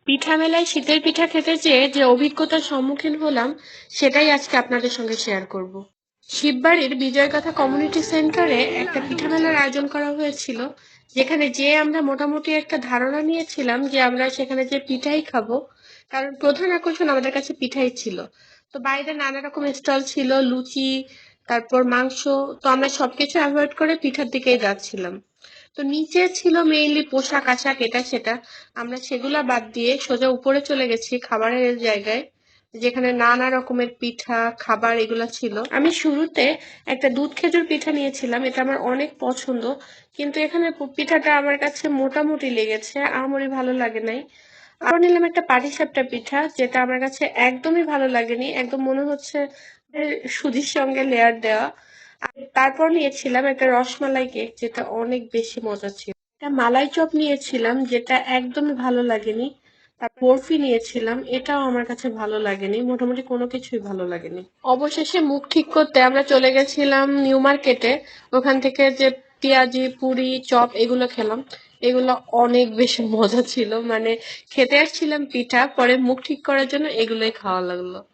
পিঠা মেলায় শীতের পিঠা খেতে যেয়ে যে অভিজ্ঞতার সম্মুখীন হলাম সেটাই আজকে আপনাদের সঙ্গে শেয়ার করব। শিববাড়ির বিজয়গাথা কমিউনিটি সেন্টারে একটা পিঠা মেলার আয়োজন করা হয়েছিল, যেখানে যে আমরা মোটামুটি একটা ধারণা নিয়েছিলাম যে আমরা সেখানে যে পিঠাই খাবো, কারণ প্রধান আকর্ষণ আমাদের কাছে পিঠাই ছিল। তো বাইরে নানা রকম স্টল ছিল, লুচি, তারপর মাংস। তো আমরা সবকিছু অ্যাভয়েড করে পিঠার দিকেই যাচ্ছিলাম। তো নিচে ছিল মেইনলি পোশাক আশাক এটা সেটা, আমরা সেগুলা বাদ দিয়ে সোজা উপরে চলে গেছি খাবারের জায়গায়, যেখানে নানা রকমের পিঠা খাবার এগুলা ছিল। আমি শুরুতে একটা দুধ খেজুর পিঠা নিয়েছিলাম, এটা আমার অনেক পছন্দ, কিন্তু এখানে পিঠাটা আমার কাছে মোটামুটি লেগেছে, আমারই ভালো লাগে নাই। আরো নিলাম একটা পাটিসাপটা পিঠা, যেটা আমার কাছে একদমই ভালো লাগেনি, একদম মনে হচ্ছে সুজির সঙ্গে লেয়ার দেওয়া। আর তারপর নিয়েছিলাম একটা রসমালাই কেক, যেটা অনেক বেশি মজা ছিল। একটা মালাই চপ নিয়েছিলাম, যেটা একদমই ভালো লাগেনি। তারপর বরফি নিয়েছিলাম, এটাও আমার কাছে ভালো লাগেনি, মোটামুটি কোনো কিছুই ভালো লাগেনি। অবশেষে মুখ ঠিক করতে আমরা চলে গেছিলাম নিউ মার্কেটে। ওখান থেকে যে পেঁয়াজি, পুরি, চপ এগুলো খেলাম। এগুলো অনেক বেশি মজা ছিল, মানে খেতে আসছিলাম পিঠা, পরে মুখ ঠিক করার জন্য এগুলোই খাওয়া লাগলো।